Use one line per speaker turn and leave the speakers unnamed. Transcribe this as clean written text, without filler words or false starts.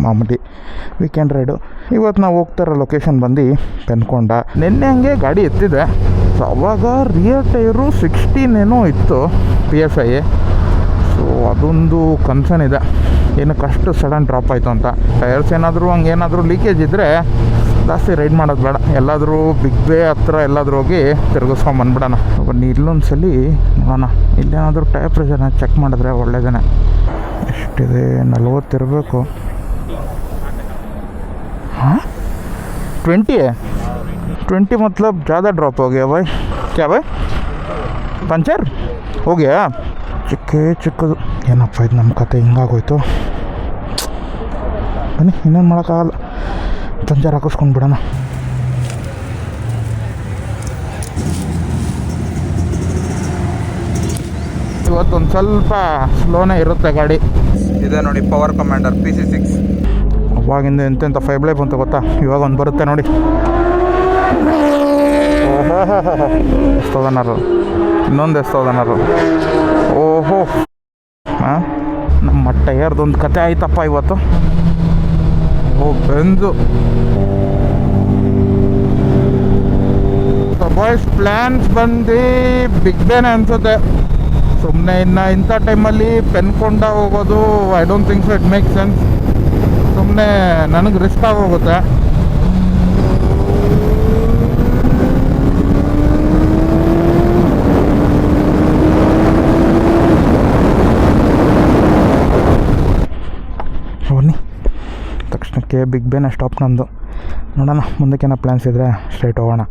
ಮಾಮೂಲಿ weekend raid. ಇವತ್ತು ನಾವು ಹೋಗ್ತಾರೋ ಲೊಕೇಶನ್ ಬಂದು ಪೆನ್ಕೊಂಡ. ನಿನ್ನೆ ಹಂಗೆ ಗಾಡಿ ಎತ್ತಿದೆ. ಸೊ ಅವಾಗ ರಿಯರ್ ಟೈರು 16 ಏನೋ ಇತ್ತು PSI. ಸೊ ಅದೊಂದು ಕನ್ಸರ್ನ್ ಇದೆ, ಏನಕ್ಕಷ್ಟು ಸಡನ್ ಡ್ರಾಪ್ ಆಯಿತು ಅಂತ. ಟೈರ್ಸ್ ಏನಾದರೂ ಹಂಗೇನಾದರೂ ಲೀಕೇಜ್ ಇದ್ದರೆ ಜಾಸ್ತಿ ರೈಡ್ ಮಾಡೋದು ಬೇಡ, ಎಲ್ಲಾದರೂ ಬಿಗ್ ಬೇ ಹತ್ರ ಎಲ್ಲಾದರೂ ಹೋಗಿ ತಿರುಗಿಸ್ಕೊಂಬಂದ್ಬಿಡೋಣ. ಬನ್ನಿ ಇಲ್ಲೊಂದು ಸಲ ನೋಡೋಣ, ಇಲ್ಲೇನಾದರೂ ಟೈರ್ ಪ್ರೆಷರ್ನ ಚೆಕ್ ಮಾಡಿದ್ರೆ ಒಳ್ಳೆಯದೇ. ಎಷ್ಟಿದೆ? 40 ಇರಬೇಕು. हाँ 20 है? 20 मतलब ज़्यादा ड्रॉप हो गया भाई. क्या भाई पंचर हो गया? ಚಿಕ್ಕದು ಏನಪ್ಪ ಇದು ನಮ್ಮ ಕತೆ ಹಿಂಗಾಗೋಯ್ತು. ಬನ್ನಿ ಇನ್ನೇನು ಮಾಡೋಕ್ಕಾಗಲ್ಲ, ಪಂಚರ್ ಹಾಕಿಸ್ಕೊಂಡು ಬಿಡೋಣ. ಇವತ್ತೊಂದು ಸ್ವಲ್ಪ ಸ್ಲೋನೇ ಇರುತ್ತೆ ಗಾಡಿ.
ಇದೆ ನೋಡಿ ಪವರ್ ಕಮಾಂಡರ್ PC6.
ಅವಾಗಿಂದ ಎಂತೆಂಥ ಫೈಬ್ಲೇ ಬಂತು ಗೊತ್ತಾ, ಇವಾಗ ಒಂದು ಬರುತ್ತೆ ನೋಡಿ. ಎಷ್ಟೋದನಾರು ಇನ್ನೊಂದು ಎಷ್ಟೋದನಾರು. ಓಹೋ ಹಾಂ, ನಮ್ಮ ಟಯರ್ದೊಂದು ಕತೆ ಆಯ್ತಪ್ಪ ಇವತ್ತು. ಓ ಬೆಂಜು ಬಾಯ್ಸ್ ಪ್ಲ್ಯಾನ್ಸ್ ಬಂದು ಬಿಗ್ ಬೇನೆ ಅನಿಸುತ್ತೆ. ಸುಮ್ಮನೆ ಇನ್ನು ಇಂಥ ಟೈಮಲ್ಲಿ ಪೆನ್ಕೊಂಡ ಹೋಗೋದು I don't think so it make sense. ಸುಮ್ಮನೆ ನನಗೆ ರಿಸ್ಕ್ ಆಗೋಗುತ್ತೆ. ಬನ್ನಿ ತಕ್ಷಣಕ್ಕೆ ಬಿಗ್ ಬೇನ ಸ್ಟಾಪ್ ನಂದು. ನೋಡೋಣ ಮುಂದಕ್ಕೇನೋ ಪ್ಲ್ಯಾನ್ಸ್ ಇದ್ದರೆ ಸ್ಟ್ರೈಟ್ ಹೋಗೋಣ.